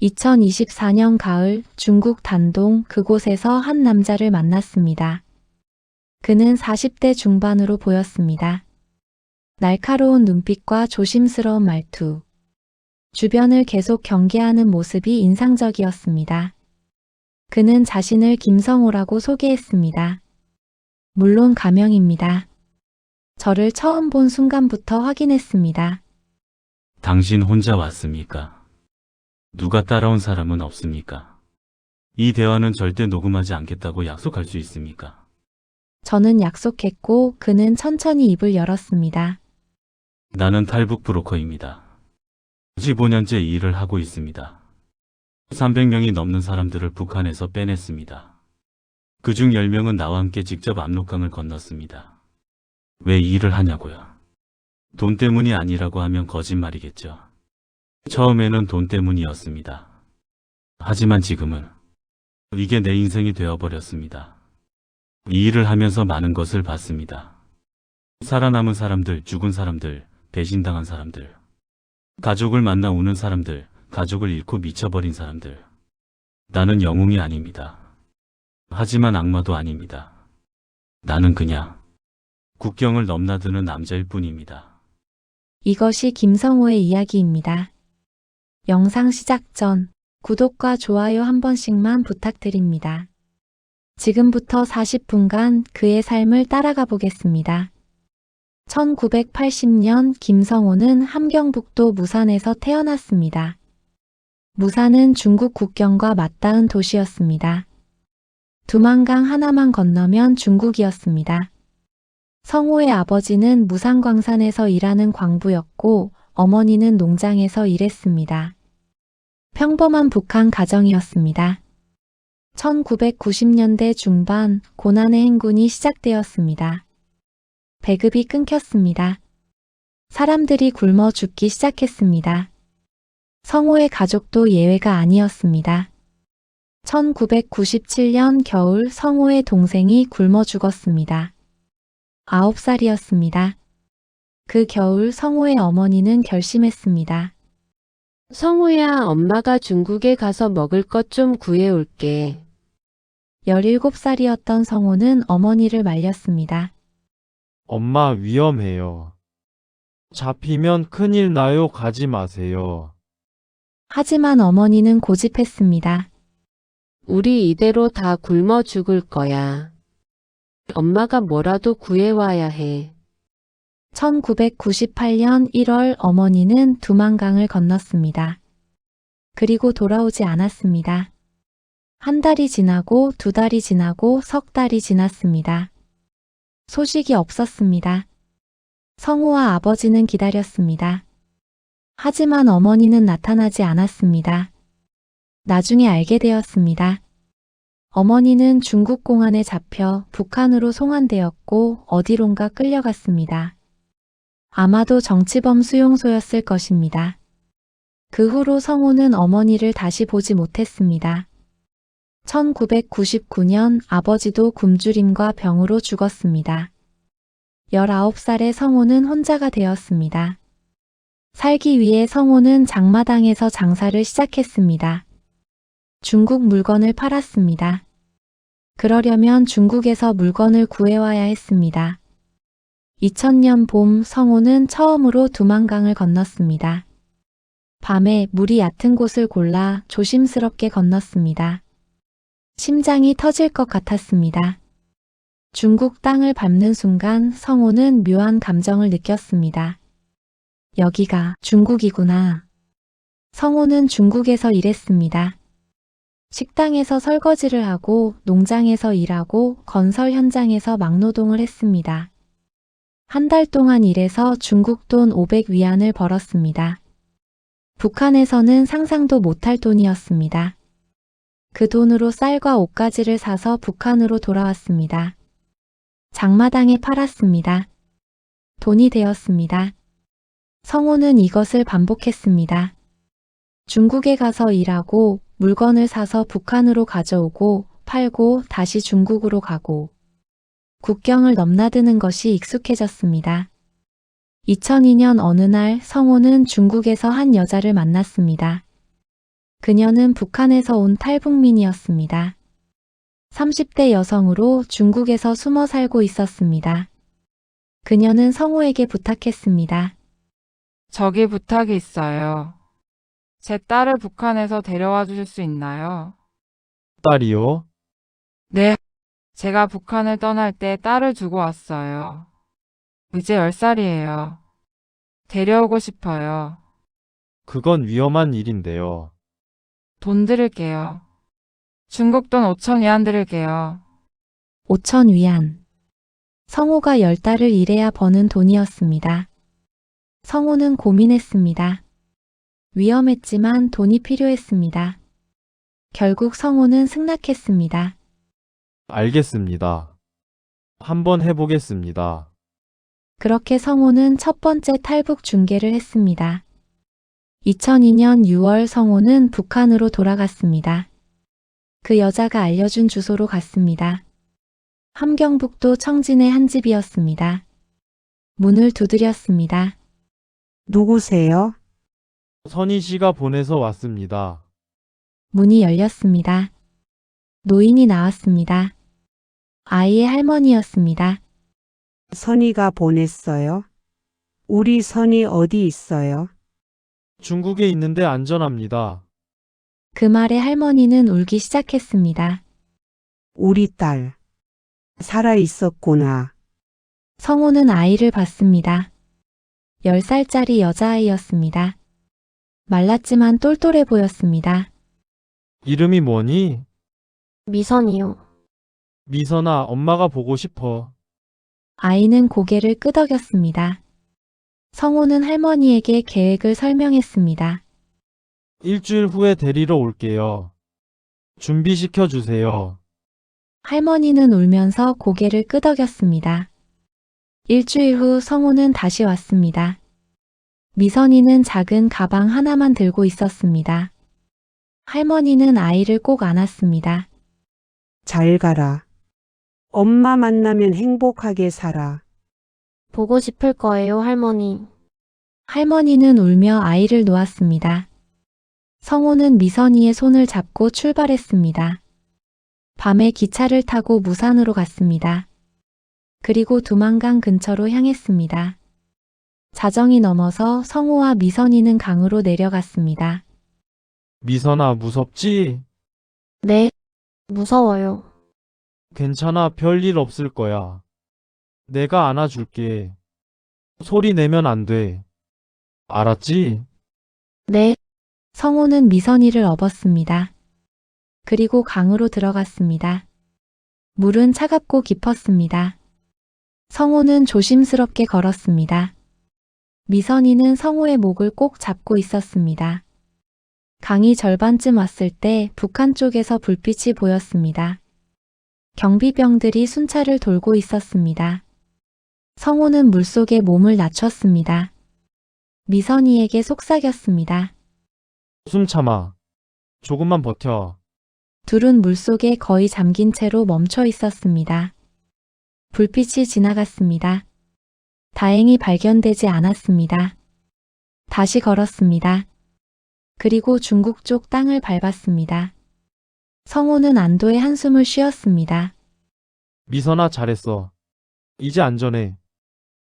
2024년 가을 중국 단동 그곳에서 한 남자를 만났습니다. 그는 40대 중반으로 보였습니다. 날카로운 눈빛과 조심스러운 말투, 주변을 계속 경계하는 모습이 인상적이었습니다. 그는 자신을 김성호라고 소개했습니다. 물론 가명입니다. 저를 처음 본 순간부터 확인했습니다. 당신 혼자 왔습니까? 누가 따라온 사람은 없습니까? 이 대화는 절대 녹음하지 않겠다고 약속할 수 있습니까? 저는 약속했고 그는 천천히 입을 열었습니다. 나는 탈북 브로커입니다. 15년째 이 일을 하고 있습니다. 300명이 넘는 사람들을 북한에서 빼냈습니다. 그중 10명은 나와 함께 직접 압록강을 건넜습니다. 왜 이 일을 하냐고요? 돈 때문이 아니라고 하면 거짓말이겠죠. 처음에는 돈 때문이었습니다. 하지만 지금은 이게 내 인생이 되어버렸습니다. 이 일을 하면서 많은 것을 봤습니다. 살아남은 사람들, 죽은 사람들, 배신당한 사람들, 가족을 만나 우는 사람들, 가족을 잃고 미쳐버린 사람들. 나는 영웅이 아닙니다. 하지만 악마도 아닙니다. 나는 그냥 국경을 넘나드는 남자일 뿐입니다. 이것이 김성호의 이야기입니다. 영상 시작 전 구독과 좋아요 한 번씩만 부탁드립니다. 지금부터 40분간 그의 삶을 따라가 보겠습니다. 1980년 김성호는 함경북도 무산에서 태어났습니다. 무산은 중국 국경과 맞닿은 도시였습니다. 두만강 하나만 건너면 중국이었습니다. 성호의 아버지는 무산광산에서 일하는 광부였고 어머니는 농장에서 일했습니다. 평범한 북한 가정이었습니다. 1990년대 중반 고난의 행군이 시작되었습니다. 배급이 끊겼습니다. 사람들이 굶어 죽기 시작했습니다. 성호의 가족도 예외가 아니었습니다. 1997년 겨울 성호의 동생이 굶어 죽었습니다. 9살이었습니다. 그 겨울 성호의 어머니는 결심했습니다. 성호야, 엄마가 중국에 가서 먹을 것 좀 구해올게. 17살이었던 성호는 어머니를 말렸습니다. 엄마 위험해요. 잡히면 큰일 나요. 가지 마세요. 하지만 어머니는 고집했습니다. 우리 이대로 다 굶어 죽을 거야. 엄마가 뭐라도 구해와야 해. 1998년 1월 어머니는 두만강을 건넜습니다. 그리고 돌아오지 않았습니다. 한 달이 지나고 2달이 지나고 석 달이 지났습니다. 소식이 없었습니다. 성호와 아버지는 기다렸습니다. 하지만 어머니는 나타나지 않았습니다. 나중에 알게 되었습니다. 어머니는 중국 공안에 잡혀 북한으로 송환되었고 어디론가 끌려갔습니다. 아마도 정치범 수용소였을 것입니다. 그 후로 성호는 어머니를 다시 보지 못했습니다. 1999년 아버지도 굶주림과 병으로 죽었습니다. 19살의 성호는 혼자가 되었습니다. 살기 위해 성호는 장마당에서 장사를 시작했습니다. 중국 물건을 팔았습니다. 그러려면 중국에서 물건을 구해와야 했습니다. 2000년 봄 성호는 처음으로 두만강을 건넜습니다. 밤에 물이 얕은 곳을 골라 조심스럽게 건넜습니다. 심장이 터질 것 같았습니다. 중국 땅을 밟는 순간 성호는 묘한 감정을 느꼈습니다. 여기가 중국이구나. 성호는 중국에서 일했습니다. 식당에서 설거지를 하고 농장에서 일하고 건설 현장에서 막노동을 했습니다. 한 달 동안 일해서 중국 돈 500위안을 벌었습니다. 북한에서는 상상도 못할 돈이었습니다. 그 돈으로 쌀과 옷가지를 사서 북한으로 돌아왔습니다. 장마당에 팔았습니다. 돈이 되었습니다. 성호는 이것을 반복했습니다. 중국에 가서 일하고 물건을 사서 북한으로 가져오고 팔고 다시 중국으로 가고 국경을 넘나드는 것이 익숙해졌습니다. 2002년 어느 날 성호는 중국에서 한 여자를 만났습니다. 그녀는 북한에서 온 탈북민이었습니다. 30대 여성으로 중국에서 숨어 살고 있었습니다. 그녀는 성우에게 부탁했습니다. 저기 부탁이 있어요. 제 딸을 북한에서 데려와 주실 수 있나요? 딸이요? 네. 제가 북한을 떠날 때 딸을 두고 왔어요. 이제 10살이에요. 데려오고 싶어요. 그건 위험한 일인데요. 돈 드릴게요. 중국 돈 5천 위안 드릴게요. 5천 위안. 성우가 10달을 일해야 버는 돈이었습니다. 성우는 고민했습니다. 위험했지만 돈이 필요했습니다. 결국 성우는 승낙했습니다. 알겠습니다. 한번 해보겠습니다. 그렇게 성우는 첫 번째 탈북 중개를 했습니다. 2002년 6월 성우는 북한으로 돌아갔습니다. 그 여자가 알려준 주소로 갔습니다. 함경북도 청진의 한 집이었습니다. 문을 두드렸습니다. 누구세요? 선희 씨가 보내서 왔습니다. 문이 열렸습니다. 노인이 나왔습니다. 아이의 할머니였습니다. 선이가 보냈어요? 우리 선이 어디 있어요? 중국에 있는데 안전합니다. 그 말에 할머니는 울기 시작했습니다. 우리 딸. 살아 있었구나. 성우는 아이를 봤습니다. 10살짜리 여자아이였습니다. 말랐지만 똘똘해 보였습니다. 이름이 뭐니? 미선이요. 미선아, 엄마가 보고 싶어. 아이는 고개를 끄덕였습니다. 성우는 할머니에게 계획을 설명했습니다. 일주일 후에 데리러 올게요. 준비시켜 주세요. 할머니는 울면서 고개를 끄덕였습니다. 일주일 후 성우는 다시 왔습니다. 미선이는 작은 가방 하나만 들고 있었습니다. 할머니는 아이를 꼭 안았습니다. 잘 가라. 엄마 만나면 행복하게 살아. 보고 싶을 거예요, 할머니. 할머니는 울며 아이를 놓았습니다. 성우는 미선이의 손을 잡고 출발했습니다. 밤에 기차를 타고 무산으로 갔습니다. 그리고 두만강 근처로 향했습니다. 자정이 넘어서 성우와 미선이는 강으로 내려갔습니다. 미선아, 무섭지? 네, 무서워요. 괜찮아, 별일 없을 거야. 내가 안아줄게. 소리 내면 안 돼. 알았지? 네, 성우는 미선이를 업었습니다. 그리고 강으로 들어갔습니다. 물은 차갑고 깊었습니다. 성우는 조심스럽게 걸었습니다. 미선이는 성우의 목을 꼭 잡고 있었습니다. 강이 절반쯤 왔을 때 북한 쪽에서 불빛이 보였습니다. 경비병들이 순찰을 돌고 있었습니다. 성우는 물속에 몸을 낮췄습니다. 미선이에게 속삭였습니다. 숨 참아. 조금만 버텨. 둘은 물속에 거의 잠긴 채로 멈춰 있었습니다. 불빛이 지나갔습니다. 다행히 발견되지 않았습니다. 다시 걸었습니다. 그리고 중국 쪽 땅을 밟았습니다. 성우는 안도의 한숨을 쉬었습니다. 미선아, 잘했어. 이제 안전해.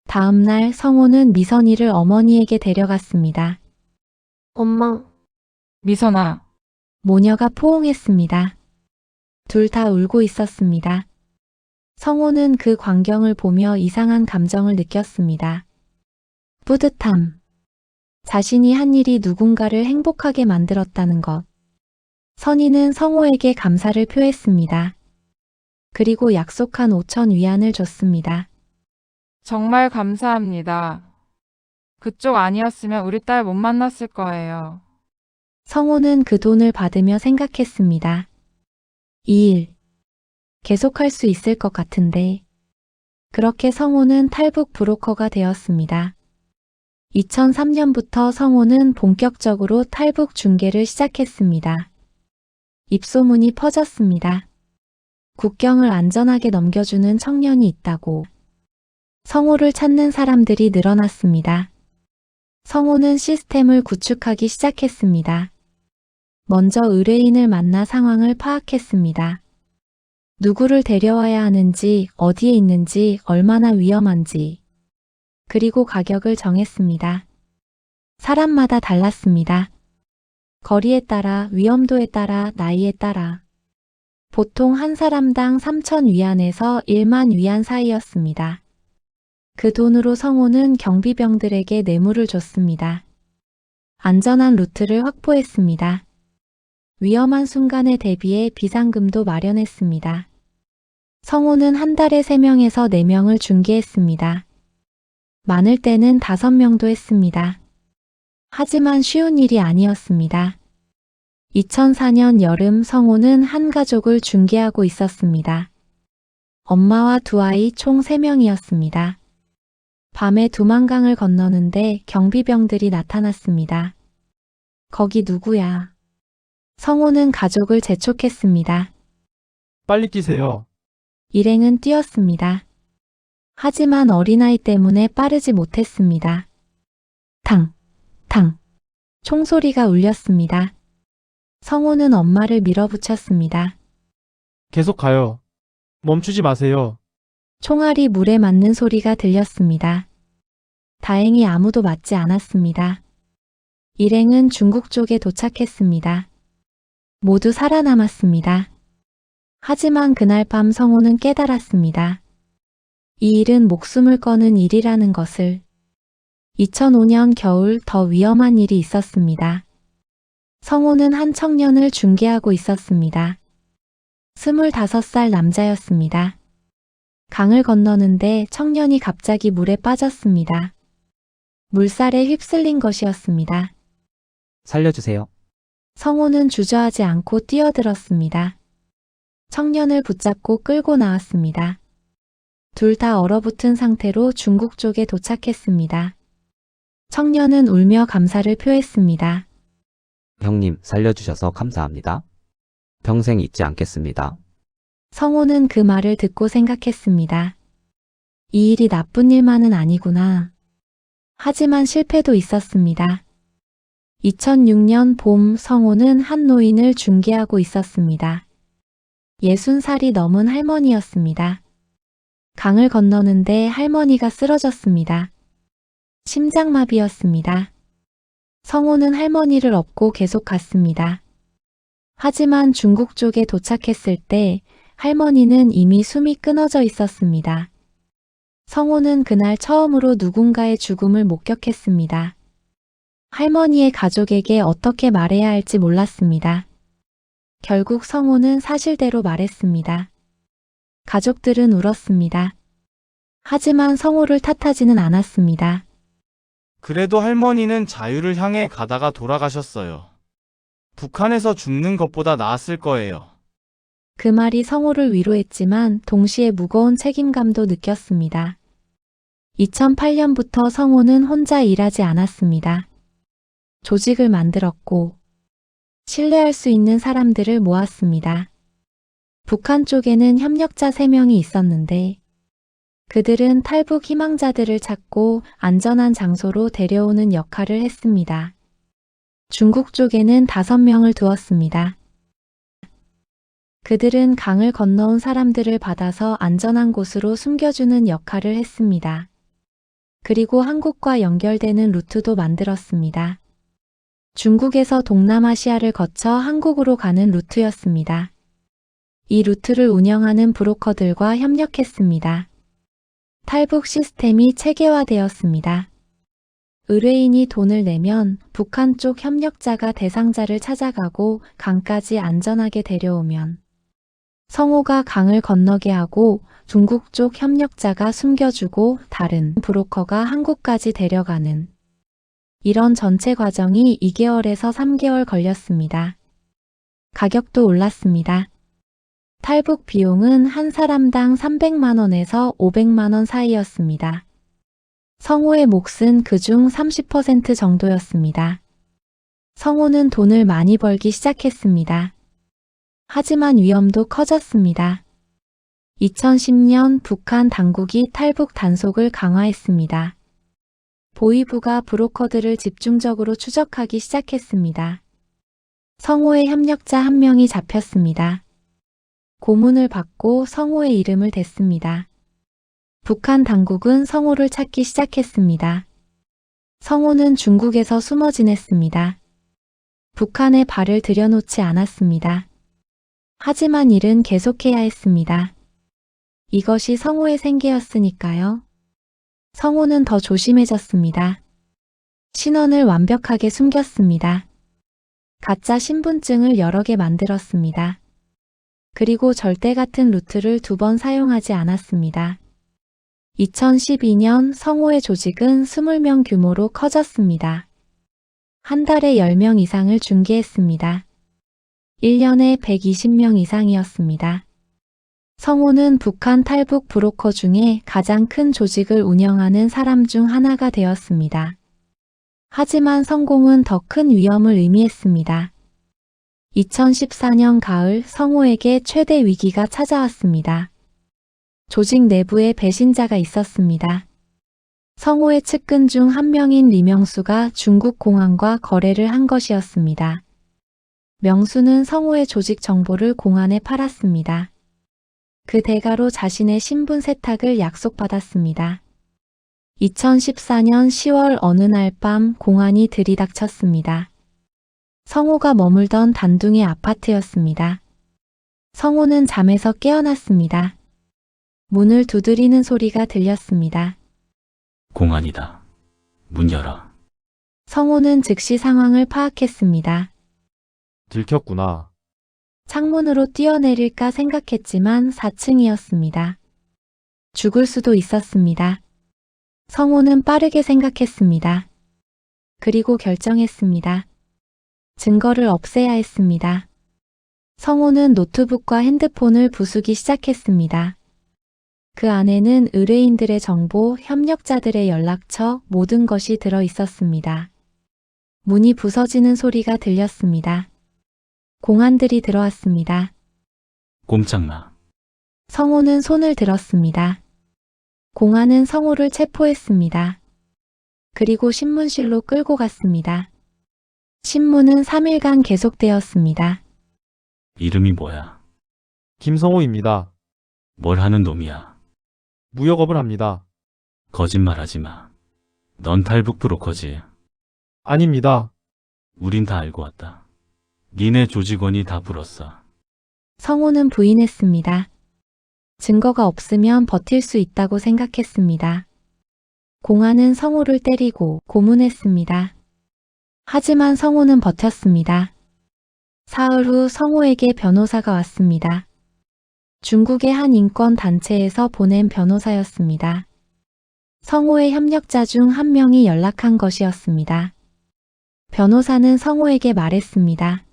다음 날 성우는 미선이를 어머니에게 데려갔습니다. 엄마, 미선아, 모녀가 포옹했습니다. 둘 다 울고 있었습니다. 성우는 그 광경을 보며 이상한 감정을 느꼈습니다. 뿌듯함. 자신이 한 일이 누군가를 행복하게 만들었다는 것. 선희는 성우에게 감사를 표했습니다. 그리고 약속한 5천 위안을 줬습니다. 정말 감사합니다. 그쪽 아니었으면 우리 딸 못 만났을 거예요. 성우는 그 돈을 받으며 생각했습니다. 이 일, 계속할 수 있을 것 같은데. 그렇게 성우는 탈북 브로커가 되었습니다. 2003년부터 성우는 본격적으로 탈북 중개를 시작했습니다. 입소문이 퍼졌습니다. 국경을 안전하게 넘겨주는 청년이 있다고. 성우를 찾는 사람들이 늘어났습니다. 성우는 시스템을 구축하기 시작했습니다. 먼저 의뢰인을 만나 상황을 파악했습니다. 누구를 데려와야 하는지, 어디에 있는지, 얼마나 위험한지, 그리고 가격을 정했습니다. 사람마다 달랐습니다. 거리에 따라, 위험도에 따라, 나이에 따라. 보통 한 사람당 3,000위안에서 1만 위안 사이였습니다. 그 돈으로 성호는 경비병들에게 뇌물을 줬습니다. 안전한 루트를 확보했습니다. 위험한 순간에 대비해 비상금도 마련했습니다. 성호는 한 달에 3명에서 4명을 중개했습니다. 많을 때는 5명도 했습니다. 하지만 쉬운 일이 아니었습니다. 2004년 여름 성호는 한 가족을 중개하고 있었습니다. 엄마와 2아이 총 3명이었습니다. 밤에 두만강을 건너는데 경비병들이 나타났습니다. 거기 누구야? 성호는 가족을 재촉했습니다. 빨리 뛰세요. 일행은 뛰었습니다. 하지만 어린아이 때문에 빠르지 못했습니다. 탕, 탕. 총소리가 울렸습니다. 성호는 엄마를 밀어붙였습니다. 계속 가요. 멈추지 마세요. 총알이 물에 맞는 소리가 들렸습니다. 다행히 아무도 맞지 않았습니다. 일행은 중국 쪽에 도착했습니다. 모두 살아남았습니다. 하지만 그날 밤 성호는 깨달았습니다. 이 일은 목숨을 거는 일이라는 것을. 2005년 겨울 더 위험한 일이 있었습니다. 성호는 한 청년을 중개하고 있었습니다. 25살 남자였습니다. 강을 건너는데 청년이 갑자기 물에 빠졌습니다. 물살에 휩쓸린 것이었습니다. 살려주세요. 성호는 주저하지 않고 뛰어들었습니다. 청년을 붙잡고 끌고 나왔습니다. 둘 다 얼어붙은 상태로 중국 쪽에 도착했습니다. 청년은 울며 감사를 표했습니다. 형님, 살려주셔서 감사합니다. 평생 잊지 않겠습니다. 성호는 그 말을 듣고 생각했습니다. 이 일이 나쁜 일만은 아니구나. 하지만 실패도 있었습니다. 2006년 봄 성호는 한 노인을 중개하고 있었습니다. 60살이 넘은 할머니였습니다. 강을 건너는데 할머니가 쓰러졌습니다. 심장마비였습니다. 성호는 할머니를 업고 계속 갔습니다. 하지만 중국 쪽에 도착했을 때 할머니는 이미 숨이 끊어져 있었습니다. 성호는 그날 처음으로 누군가의 죽음을 목격했습니다. 할머니의 가족에게 어떻게 말해야 할지 몰랐습니다. 결국 성호는 사실대로 말했습니다. 가족들은 울었습니다. 하지만 성호를 탓하지는 않았습니다. 그래도 할머니는 자유를 향해 가다가 돌아가셨어요. 북한에서 죽는 것보다 나았을 거예요. 그 말이 성호를 위로했지만 동시에 무거운 책임감도 느꼈습니다. 2008년부터 성호는 혼자 일하지 않았습니다. 조직을 만들었고 신뢰할 수 있는 사람들을 모았습니다. 북한 쪽에는 협력자 3명이 있었는데 그들은 탈북 희망자들을 찾고 안전한 장소로 데려오는 역할을 했습니다. 중국 쪽에는 5명을 두었습니다. 그들은 강을 건너온 사람들을 받아서 안전한 곳으로 숨겨주는 역할을 했습니다. 그리고 한국과 연결되는 루트도 만들었습니다. 중국에서 동남아시아를 거쳐 한국으로 가는 루트였습니다. 이 루트를 운영하는 브로커들과 협력했습니다. 탈북 시스템이 체계화되었습니다. 의뢰인이 돈을 내면 북한 쪽 협력자가 대상자를 찾아가고 강까지 안전하게 데려오면 성호가 강을 건너게 하고 중국 쪽 협력자가 숨겨주고 다른 브로커가 한국까지 데려가는 이런 전체 과정이 2개월에서 3개월 걸렸습니다. 가격도 올랐습니다. 탈북 비용은 한 사람당 300만 원에서 500만 원 사이였습니다. 성호의 몫은 그중 30% 정도였습니다. 성호는 돈을 많이 벌기 시작했습니다. 하지만 위험도 커졌습니다. 2010년 북한 당국이 탈북 단속을 강화했습니다. 보위부가 브로커들을 집중적으로 추적하기 시작했습니다. 성호의 협력자 한 명이 잡혔습니다. 고문을 받고 성호의 이름을 댔습니다. 북한 당국은 성호를 찾기 시작했습니다. 성호는 중국에서 숨어 지냈습니다. 북한에 발을 들여놓지 않았습니다. 하지만 일은 계속해야 했습니다. 이것이 성호의 생계였으니까요. 성호는 더 조심해졌습니다. 신원을 완벽하게 숨겼습니다. 가짜 신분증을 여러 개 만들었습니다. 그리고 절대 같은 루트를 2번 사용하지 않았습니다. 2012년 성호의 조직은 20명 규모로 커졌습니다. 한 달에 10명 이상을 중개했습니다. 1년에 120명 이상이었습니다. 성호는 북한 탈북 브로커 중에 가장 큰 조직을 운영하는 사람 중 하나가 되었습니다. 하지만 성공은 더 큰 위험을 의미했습니다. 2014년 가을 성호에게 최대 위기가 찾아왔습니다. 조직 내부에 배신자가 있었습니다. 성호의 측근 중 한 명인 리명수가 중국 공안과 거래를 한 것이었습니다. 명수는 성호의 조직 정보를 공안에 팔았습니다. 그 대가로 자신의 신분 세탁을 약속받았습니다. 2014년 10월 어느 날 밤 공안이 들이닥쳤습니다. 성호가 머물던 단둥의 아파트였습니다. 성호는 잠에서 깨어났습니다. 문을 두드리는 소리가 들렸습니다. 공안이다. 문 열어. 성호는 즉시 상황을 파악했습니다. 들켰구나. 창문으로 뛰어내릴까 생각했지만 4층이었습니다. 죽을 수도 있었습니다. 성호는 빠르게 생각했습니다. 그리고 결정했습니다. 증거를 없애야 했습니다. 성호는 노트북과 핸드폰을 부수기 시작했습니다. 그 안에는 의뢰인들의 정보, 협력자들의 연락처, 모든 것이 들어 있었습니다. 문이 부서지는 소리가 들렸습니다. 공안들이 들어왔습니다. 꼼짝마. 성호는 손을 들었습니다. 공안은 성호를 체포했습니다. 그리고 신문실로 끌고 갔습니다. 신문은 3일간 계속되었습니다. 이름이 뭐야? 김성호입니다. 뭘 하는 놈이야? 무역업을 합니다. 거짓말하지 마. 넌 탈북 브로커지. 아닙니다. 우린 다 알고 왔다. 니네 조직원이 다 불었어. 성호는 부인했습니다. 증거가 없으면 버틸 수 있다고 생각했습니다. 공안은 성호를 때리고 고문했습니다. 하지만 성호는 버텼습니다. 사흘 후 성호에게 변호사가 왔습니다. 중국의 한 인권 단체에서 보낸 변호사였습니다. 성호의 협력자 중 한 명이 연락한 것이었습니다. 변호사는 성호에게 말했습니다.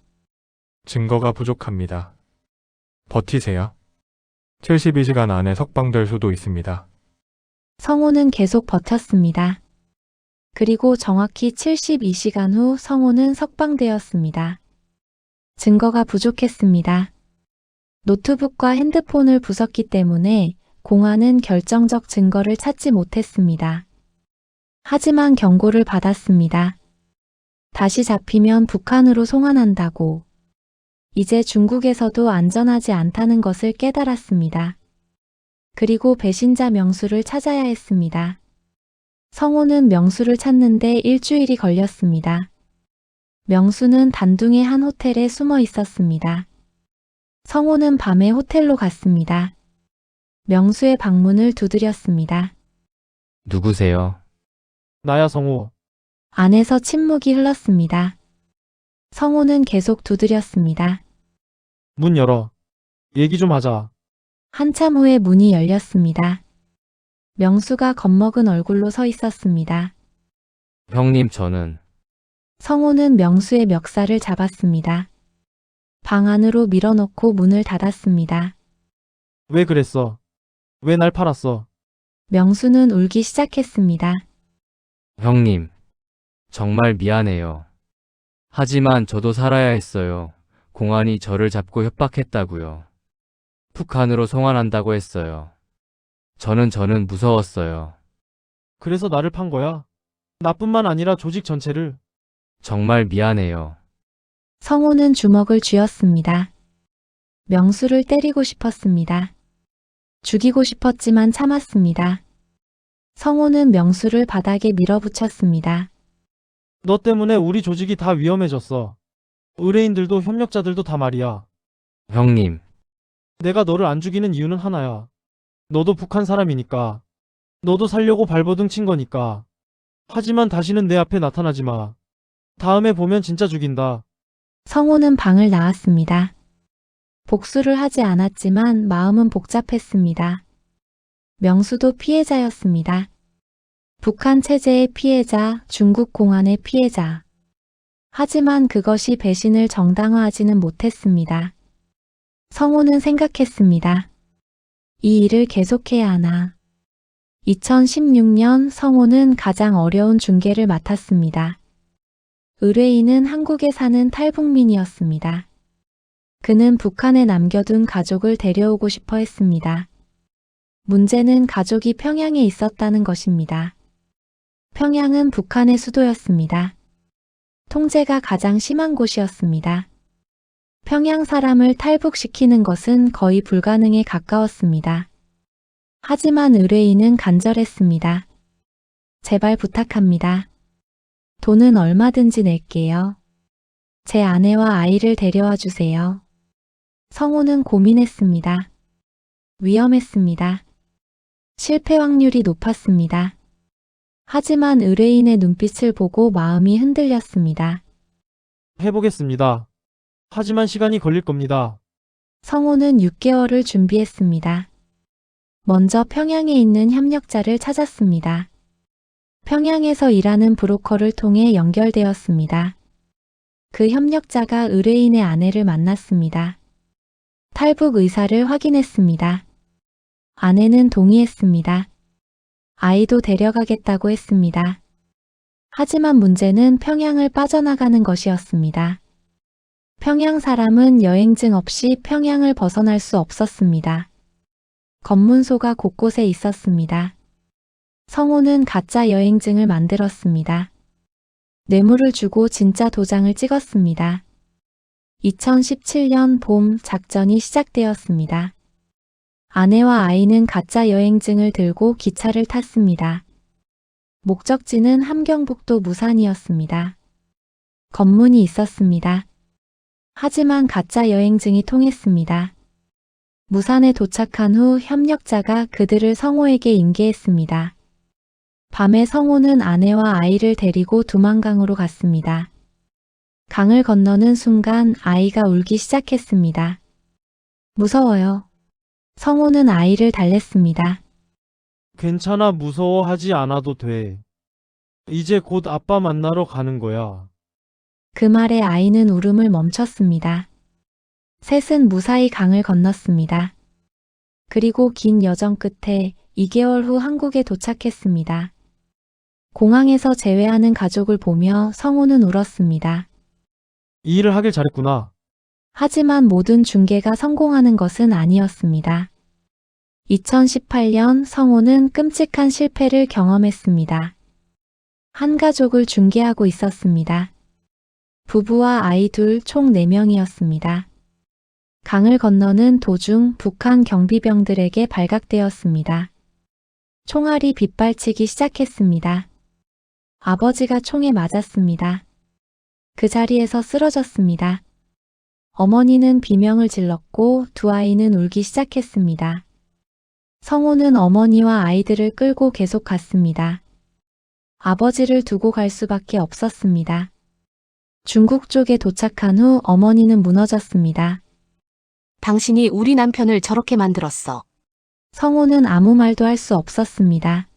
증거가 부족합니다. 버티세요. 72시간 안에 석방될 수도 있습니다. 성호는 계속 버텼습니다. 그리고 정확히 72시간 후 성호는 석방되었습니다. 증거가 부족했습니다. 노트북과 핸드폰을 부쉈기 때문에 공안은 결정적 증거를 찾지 못했습니다. 하지만 경고를 받았습니다. 다시 잡히면 북한으로 송환한다고. 이제 중국에서도 안전하지 않다는 것을 깨달았습니다. 그리고 배신자 명수를 찾아야 했습니다. 성호는 명수를 찾는데 일주일이 걸렸습니다. 명수는 단둥의 한 호텔에 숨어 있었습니다. 성호는 밤에 호텔로 갔습니다. 명수의 방문을 두드렸습니다. 누구세요? 나야 성호. 안에서 침묵이 흘렀습니다. 성호는 계속 두드렸습니다. 문 열어. 얘기 좀 하자. 한참 후에 문이 열렸습니다. 명수가 겁먹은 얼굴로 서 있었습니다. 형님, 저는 성호는 명수의 멱살을 잡았습니다. 방 안으로 밀어넣고 문을 닫았습니다. 왜 그랬어? 왜 날 팔았어? 명수는 울기 시작했습니다. 형님, 정말 미안해요. 하지만 저도 살아야 했어요. 공안이 저를 잡고 협박했다고요. 북한으로 송환한다고 했어요. 저는 무서웠어요. 그래서 나를 판 거야? 나뿐만 아니라 조직 전체를. 정말 미안해요. 성호는 주먹을 쥐었습니다. 명수를 때리고 싶었습니다. 죽이고 싶었지만 참았습니다. 성호는 명수를 바닥에 밀어붙였습니다. 너 때문에 우리 조직이 다 위험해졌어. 의뢰인들도 협력자들도 다 말이야. 형님, 내가 너를 안 죽이는 이유는 하나야. 너도 북한 사람이니까. 너도 살려고 발버둥 친 거니까. 하지만 다시는 내 앞에 나타나지 마. 다음에 보면 진짜 죽인다. 성호는 방을 나왔습니다. 복수를 하지 않았지만 마음은 복잡했습니다. 명수도 피해자였습니다. 북한 체제의 피해자, 중국 공안의 피해자. 하지만 그것이 배신을 정당화하지는 못했습니다. 성호는 생각했습니다. 이 일을 계속해야 하나. 2016년 성호는 가장 어려운 중개를 맡았습니다. 의뢰인은 한국에 사는 탈북민이었습니다. 그는 북한에 남겨둔 가족을 데려오고 싶어 했습니다. 문제는 가족이 평양에 있었다는 것입니다. 평양은 북한의 수도였습니다. 통제가 가장 심한 곳이었습니다. 평양 사람을 탈북시키는 것은 거의 불가능에 가까웠습니다. 하지만 의뢰인은 간절했습니다. 제발 부탁합니다. 돈은 얼마든지 낼게요. 제 아내와 아이를 데려와 주세요. 성호는 고민했습니다. 위험했습니다. 실패 확률이 높았습니다. 하지만 의뢰인의 눈빛을 보고 마음이 흔들렸습니다. 해보겠습니다. 하지만 시간이 걸릴 겁니다. 성호는 6개월을 준비했습니다. 먼저 평양에 있는 협력자를 찾았습니다. 평양에서 일하는 브로커를 통해 연결되었습니다. 그 협력자가 의뢰인의 아내를 만났습니다. 탈북 의사를 확인했습니다. 아내는 동의했습니다. 아이도 데려가겠다고 했습니다. 하지만 문제는 평양을 빠져나가는 것이었습니다. 평양 사람은 여행증 없이 평양을 벗어날 수 없었습니다. 검문소가 곳곳에 있었습니다. 성호는 가짜 여행증을 만들었습니다. 뇌물을 주고 진짜 도장을 찍었습니다. 2017년 봄 작전이 시작되었습니다. 아내와 아이는 가짜 여행증을 들고 기차를 탔습니다. 목적지는 함경북도 무산이었습니다. 검문이 있었습니다. 하지만 가짜 여행증이 통했습니다. 무산에 도착한 후 협력자가 그들을 성호에게 인계했습니다. 밤에 성호는 아내와 아이를 데리고 두만강으로 갔습니다. 강을 건너는 순간 아이가 울기 시작했습니다. 무서워요. 성호는 아이를 달랬습니다. 괜찮아, 무서워하지 않아도 돼. 이제 곧 아빠 만나러 가는 거야. 그 말에 아이는 울음을 멈췄습니다. 셋은 무사히 강을 건넜습니다. 그리고 긴 여정 끝에 2개월 후 한국에 도착했습니다. 공항에서 재회하는 가족을 보며 성호는 울었습니다. 이 일을 하길 잘했구나. 하지만 모든 중개가 성공하는 것은 아니었습니다. 2018년 성호는 끔찍한 실패를 경험했습니다. 한 가족을 중개하고 있었습니다. 부부와 아이 둘 총 4명이었습니다. 강을 건너는 도중 북한 경비병들에게 발각되었습니다. 총알이 빗발치기 시작했습니다. 아버지가 총에 맞았습니다. 그 자리에서 쓰러졌습니다. 어머니는 비명을 질렀고 두 아이는 울기 시작했습니다. 성호는 어머니와 아이들을 끌고 계속 갔습니다. 아버지를 두고 갈 수밖에 없었습니다. 중국 쪽에 도착한 후 어머니는 무너졌습니다. 당신이 우리 남편을 저렇게 만들었어. 성호는 아무 말도 할 수 없었습니다.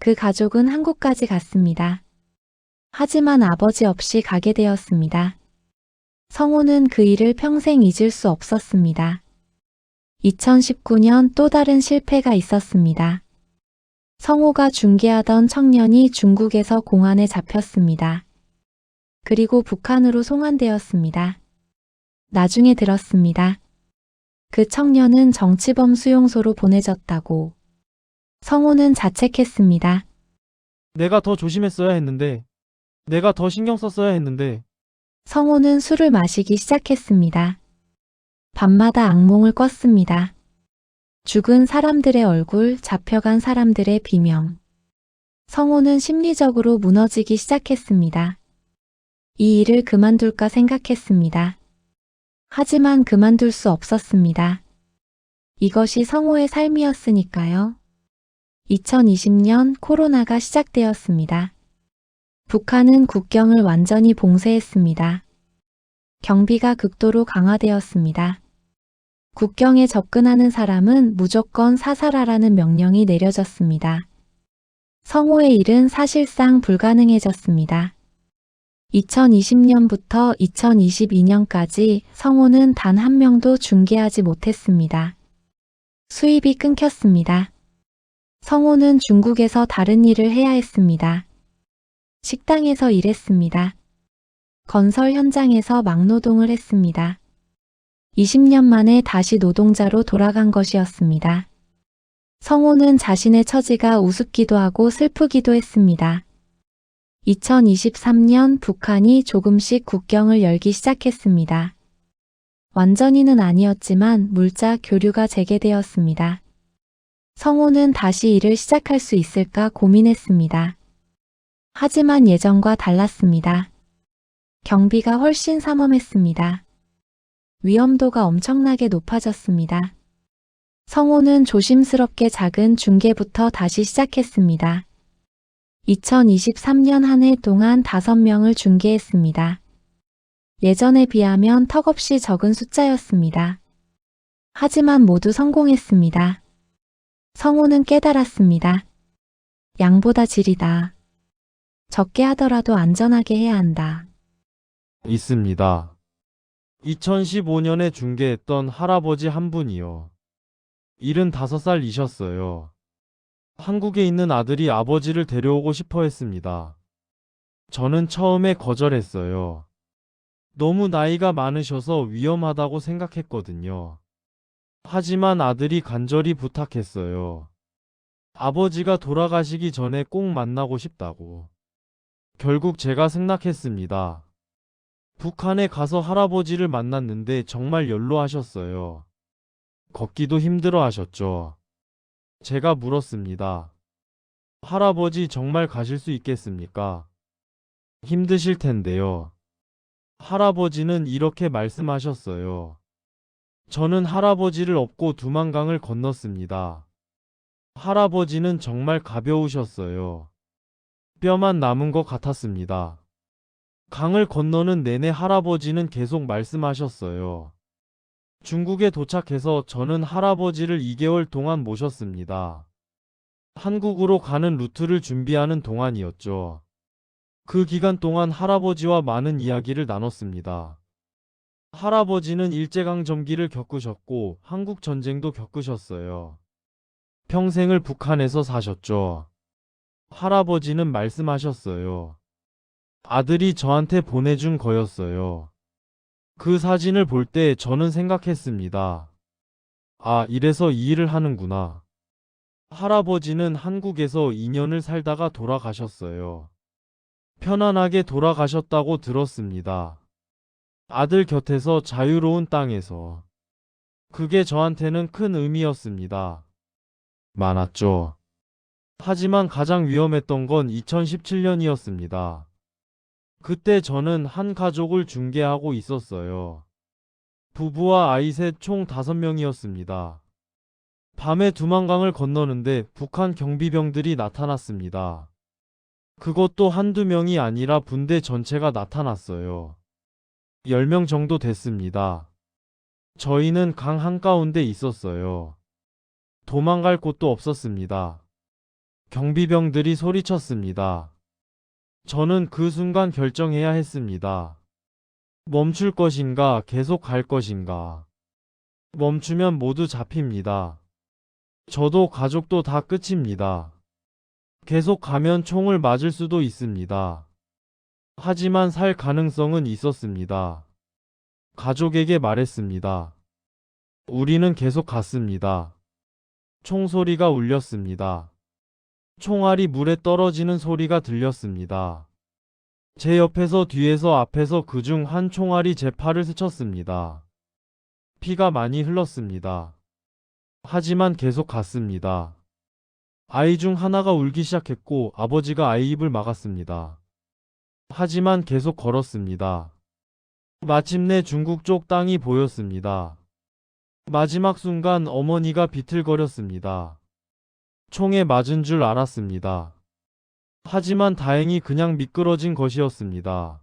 그 가족은 한국까지 갔습니다. 하지만 아버지 없이 가게 되었습니다. 성호는 그 일을 평생 잊을 수 없었습니다. 2019년 또 다른 실패가 있었습니다. 성호가 중개하던 청년이 중국에서 공안에 잡혔습니다. 그리고 북한으로 송환되었습니다. 나중에 들었습니다. 그 청년은 정치범 수용소로 보내졌다고. 성호는 자책했습니다. 내가 더 조심했어야 했는데. 내가 더 신경 썼어야 했는데. 성호는 술을 마시기 시작했습니다. 밤마다 악몽을 꿨습니다. 죽은 사람들의 얼굴, 잡혀간 사람들의 비명. 성호는 심리적으로 무너지기 시작했습니다. 이 일을 그만둘까 생각했습니다. 하지만 그만둘 수 없었습니다. 이것이 성호의 삶이었으니까요. 2020년 코로나가 시작되었습니다. 북한은 국경을 완전히 봉쇄했습니다. 경비가 극도로 강화되었습니다. 국경에 접근하는 사람은 무조건 사살하라는 명령이 내려졌습니다. 성호의 일은 사실상 불가능해졌습니다. 2020년부터 2022년까지 성호는 단 한 명도 중개하지 못했습니다. 수입이 끊겼습니다. 성호는 중국에서 다른 일을 해야 했습니다. 식당에서 일했습니다. 건설 현장에서 막노동을 했습니다. 20년 만에 다시 노동자로 돌아간 것이었습니다. 성호는 자신의 처지가 우습기도 하고 슬프기도 했습니다. 2023년 북한이 조금씩 국경을 열기 시작했습니다. 완전히는 아니었지만 물자 교류가 재개되었습니다. 성호는 다시 일을 시작할 수 있을까 고민했습니다. 하지만 예전과 달랐습니다. 경비가 훨씬 삼엄했습니다. 위험도가 엄청나게 높아졌습니다. 성호는 조심스럽게 작은 중개부터 다시 시작했습니다. 2023년 한 해 동안 5명을 중개했습니다. 예전에 비하면 턱없이 적은 숫자였습니다. 하지만 모두 성공했습니다. 성호는 깨달았습니다. 양보다 질이다. 적게 하더라도 안전하게 해야 한다. 있습니다. 2015년에 중개했던 할아버지 한 분이요. 75살이셨어요. 한국에 있는 아들이 아버지를 데려오고 싶어 했습니다. 저는 처음에 거절했어요. 너무 나이가 많으셔서 위험하다고 생각했거든요. 하지만 아들이 간절히 부탁했어요. 아버지가 돌아가시기 전에 꼭 만나고 싶다고. 결국 제가 승낙했습니다. 북한에 가서 할아버지를 만났는데 정말 연로하셨어요. 걷기도 힘들어 하셨죠. 제가 물었습니다. 할아버지 정말 가실 수 있겠습니까? 힘드실 텐데요. 할아버지는 이렇게 말씀하셨어요. 저는 할아버지를 업고 두만강을 건넜습니다. 할아버지는 정말 가벼우셨어요. 뼈만 남은 것 같았습니다. 강을 건너는 내내 할아버지는 계속 말씀하셨어요. 중국에 도착해서 저는 할아버지를 2개월 동안 모셨습니다. 한국으로 가는 루트를 준비하는 동안이었죠. 그 기간 동안 할아버지와 많은 이야기를 나눴습니다. 할아버지는 일제강점기를 겪으셨고 한국 전쟁도 겪으셨어요. 평생을 북한에서 사셨죠. 할아버지는 말씀하셨어요. 아들이 저한테 보내준 거였어요. 그 사진을 볼 때 저는 생각했습니다. 아, 이래서 이 일을 하는구나. 할아버지는 한국에서 2년을 살다가 돌아가셨어요. 편안하게 돌아가셨다고 들었습니다. 아들 곁에서 자유로운 땅에서. 그게 저한테는 큰 의미였습니다. 많았죠. 하지만 가장 위험했던 건 2017년이었습니다. 그때 저는 한 가족을 중개하고 있었어요. 부부와 아이 셋 총 5명이었습니다. 밤에 두만강을 건너는데 북한 경비병들이 나타났습니다. 그것도 한두 명이 아니라 분대 전체가 나타났어요. 10명 정도 됐습니다. 저희는 강 한가운데 있었어요. 도망갈 곳도 없었습니다. 경비병들이 소리쳤습니다. 저는 그 순간 결정해야 했습니다. 멈출 것인가, 계속 갈 것인가. 멈추면 모두 잡힙니다. 저도 가족도 다 끝입니다. 계속 가면 총을 맞을 수도 있습니다. 하지만 살 가능성은 있었습니다. 가족에게 말했습니다. 우리는 계속 갔습니다. 총소리가 울렸습니다. 총알이 물에 떨어지는 소리가 들렸습니다. 제 옆에서 뒤에서 앞에서 그중 한 총알이 제 팔을 스쳤습니다. 피가 많이 흘렀습니다. 하지만 계속 갔습니다. 아이 중 하나가 울기 시작했고 아버지가 아이 입을 막았습니다. 하지만 계속 걸었습니다. 마침내 중국 쪽 땅이 보였습니다. 마지막 순간 어머니가 비틀거렸습니다. 총에 맞은 줄 알았습니다. 하지만 다행히 그냥 미끄러진 것이었습니다.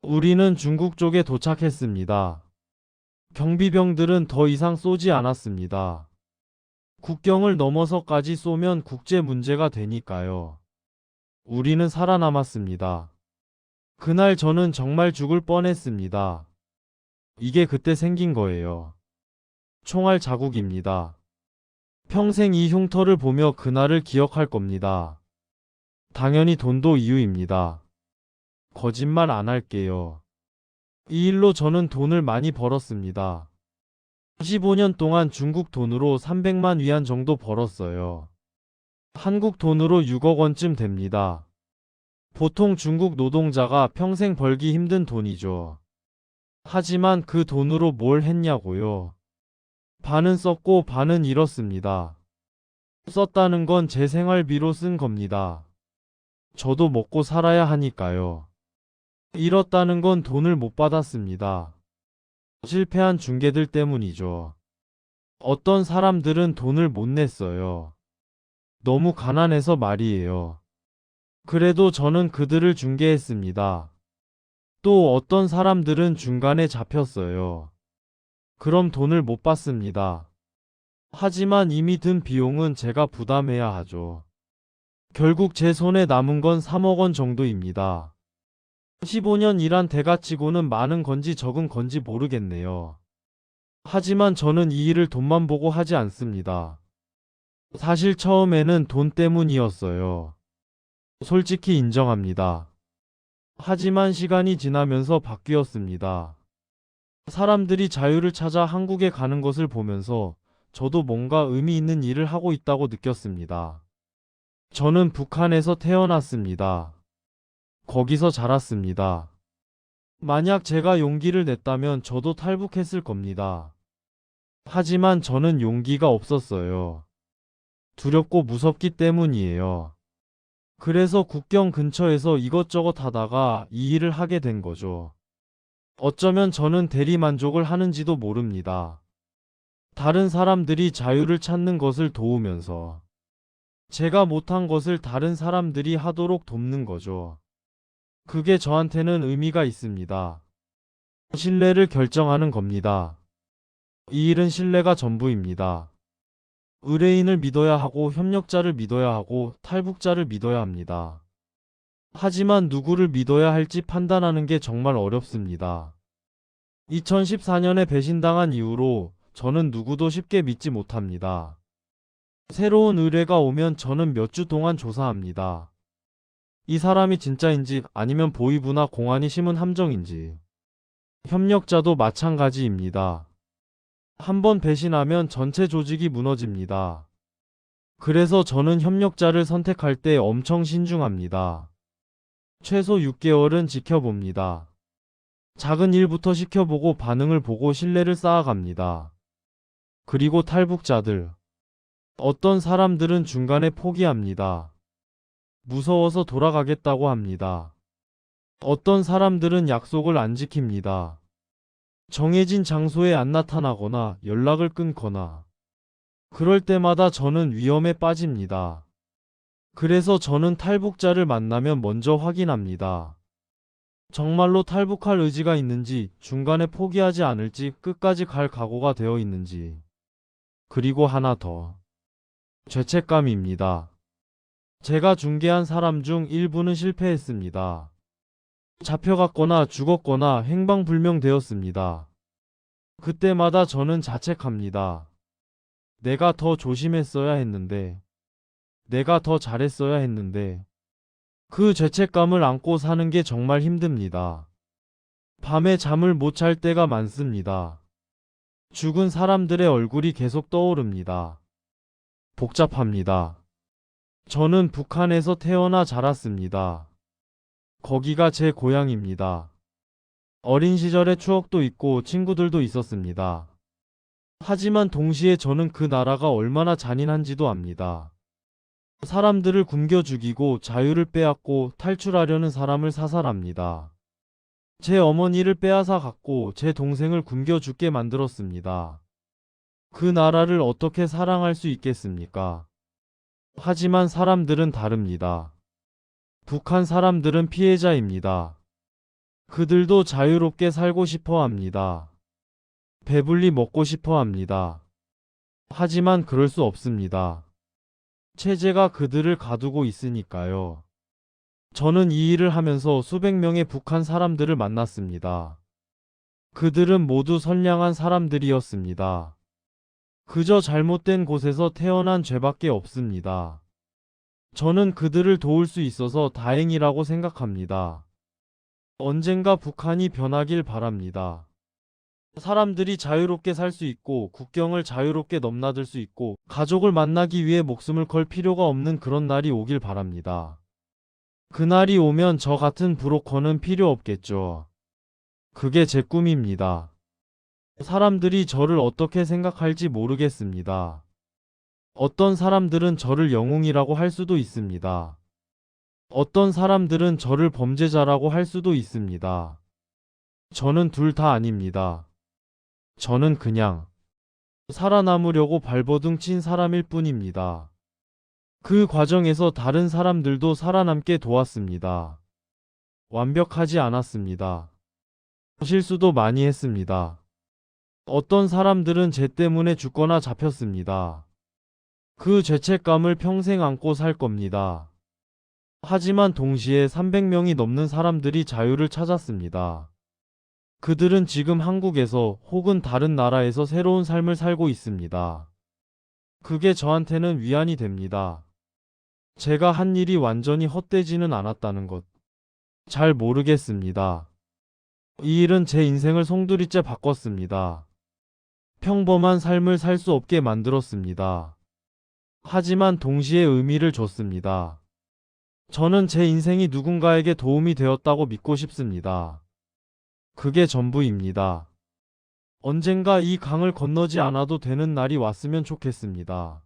우리는 중국 쪽에 도착했습니다. 경비병들은 더 이상 쏘지 않았습니다. 국경을 넘어서까지 쏘면 국제 문제가 되니까요. 우리는 살아남았습니다. 그날 저는 정말 죽을 뻔했습니다. 이게 그때 생긴 거예요. 총알 자국입니다. 평생 이 흉터를 보며 그날을 기억할 겁니다. 당연히 돈도 이유입니다. 거짓말 안 할게요. 이 일로 저는 돈을 많이 벌었습니다. 15년 동안 중국 돈으로 300만 위안 정도 벌었어요. 한국 돈으로 6억 원쯤 됩니다. 보통 중국 노동자가 평생 벌기 힘든 돈이죠. 하지만 그 돈으로 뭘 했냐고요. 반은 썼고 반은 잃었습니다. 썼다는 건 제 생활비로 쓴 겁니다. 저도 먹고 살아야 하니까요. 잃었다는 건 돈을 못 받았습니다. 실패한 중개들 때문이죠. 어떤 사람들은 돈을 못 냈어요. 너무 가난해서 말이에요. 그래도 저는 그들을 중개했습니다. 또 어떤 사람들은 중간에 잡혔어요. 그럼 돈을 못 받습니다. 하지만 이미 든 비용은 제가 부담해야 하죠. 결국 제 손에 남은 건 3억 원 정도입니다. 15년 일한 대가치고는 많은 건지 적은 건지 모르겠네요. 하지만 저는 이 일을 돈만 보고 하지 않습니다. 사실 처음에는 돈 때문이었어요. 솔직히 인정합니다. 하지만 시간이 지나면서 바뀌었습니다. 사람들이 자유를 찾아 한국에 가는 것을 보면서 저도 뭔가 의미 있는 일을 하고 있다고 느꼈습니다. 저는 북한에서 태어났습니다. 거기서 자랐습니다. 만약 제가 용기를 냈다면 저도 탈북했을 겁니다. 하지만 저는 용기가 없었어요. 두렵고 무섭기 때문이에요. 그래서 국경 근처에서 이것저것 하다가 이 일을 하게 된 거죠. 어쩌면 저는 대리만족을 하는지도 모릅니다. 다른 사람들이 자유를 찾는 것을 도우면서 제가 못한 것을 다른 사람들이 하도록 돕는 거죠. 그게 저한테는 의미가 있습니다. 신뢰를 결정하는 겁니다. 이 일은 신뢰가 전부입니다. 의뢰인을 믿어야 하고 협력자를 믿어야 하고 탈북자를 믿어야 합니다. 하지만 누구를 믿어야 할지 판단하는 게 정말 어렵습니다. 2014년에 배신당한 이후로 저는 누구도 쉽게 믿지 못합니다. 새로운 의뢰가 오면 저는 몇 주 동안 조사합니다. 이 사람이 진짜인지 아니면 보이부나 공안이 심은 함정인지. 협력자도 마찬가지입니다. 한번 배신하면 전체 조직이 무너집니다. 그래서 저는 협력자를 선택할 때 엄청 신중합니다. 최소 6개월은 지켜봅니다. 작은 일부터 시켜보고 반응을 보고 신뢰를 쌓아갑니다. 그리고 탈북자들. 어떤 사람들은 중간에 포기합니다. 무서워서 돌아가겠다고 합니다. 어떤 사람들은 약속을 안 지킵니다. 정해진 장소에 안 나타나거나 연락을 끊거나. 그럴 때마다 저는 위험에 빠집니다. 그래서 저는 탈북자를 만나면 먼저 확인합니다. 정말로 탈북할 의지가 있는지, 중간에 포기하지 않을지, 끝까지 갈 각오가 되어 있는지. 그리고 하나 더. 죄책감입니다. 제가 중개한 사람 중 일부는 실패했습니다. 잡혀갔거나 죽었거나 행방불명되었습니다. 그때마다 저는 자책합니다. 내가 더 조심했어야 했는데, 내가 더 잘했어야 했는데, 그 죄책감을 안고 사는 게 정말 힘듭니다. 밤에 잠을 못 잘 때가 많습니다. 죽은 사람들의 얼굴이 계속 떠오릅니다. 복잡합니다. 저는 북한에서 태어나 자랐습니다. 거기가 제 고향입니다. 어린 시절의 추억도 있고 친구들도 있었습니다. 하지만 동시에 저는 그 나라가 얼마나 잔인한지도 압니다. 사람들을 굶겨 죽이고 자유를 빼앗고 탈출하려는 사람을 사살합니다. 제 어머니를 빼앗아 갔고 제 동생을 굶겨 죽게 만들었습니다. 그 나라를 어떻게 사랑할 수 있겠습니까? 하지만 사람들은 다릅니다. 북한 사람들은 피해자입니다. 그들도 자유롭게 살고 싶어 합니다. 배불리 먹고 싶어 합니다. 하지만 그럴 수 없습니다. 체제가 그들을 가두고 있으니까요. 저는 이 일을 하면서 수백 명의 북한 사람들을 만났습니다. 그들은 모두 선량한 사람들이었습니다. 그저 잘못된 곳에서 태어난 죄밖에 없습니다. 저는 그들을 도울 수 있어서 다행이라고 생각합니다. 언젠가 북한이 변하길 바랍니다. 사람들이 자유롭게 살 수 있고 국경을 자유롭게 넘나들 수 있고 가족을 만나기 위해 목숨을 걸 필요가 없는 그런 날이 오길 바랍니다. 그날이 오면 저 같은 브로커는 필요 없겠죠. 그게 제 꿈입니다. 사람들이 저를 어떻게 생각할지 모르겠습니다. 어떤 사람들은 저를 영웅이라고 할 수도 있습니다. 어떤 사람들은 저를 범죄자라고 할 수도 있습니다. 저는 둘 다 아닙니다. 저는 그냥 살아남으려고 발버둥 친 사람일 뿐입니다. 그 과정에서 다른 사람들도 살아남게 도왔습니다. 완벽하지 않았습니다. 실수도 많이 했습니다. 어떤 사람들은 제 때문에 죽거나 잡혔습니다. 그 죄책감을 평생 안고 살 겁니다. 하지만 동시에 300명이 넘는 사람들이 자유를 찾았습니다. 그들은 지금 한국에서 혹은 다른 나라에서 새로운 삶을 살고 있습니다. 그게 저한테는 위안이 됩니다. 제가 한 일이 완전히 헛되지는 않았다는 것. 잘 모르겠습니다. 이 일은 제 인생을 송두리째 바꿨습니다. 평범한 삶을 살 수 없게 만들었습니다. 하지만 동시에 의미를 줬습니다. 저는 제 인생이 누군가에게 도움이 되었다고 믿고 싶습니다. 그게 전부입니다. 언젠가 이 강을 건너지 않아도 되는 날이 왔으면 좋겠습니다.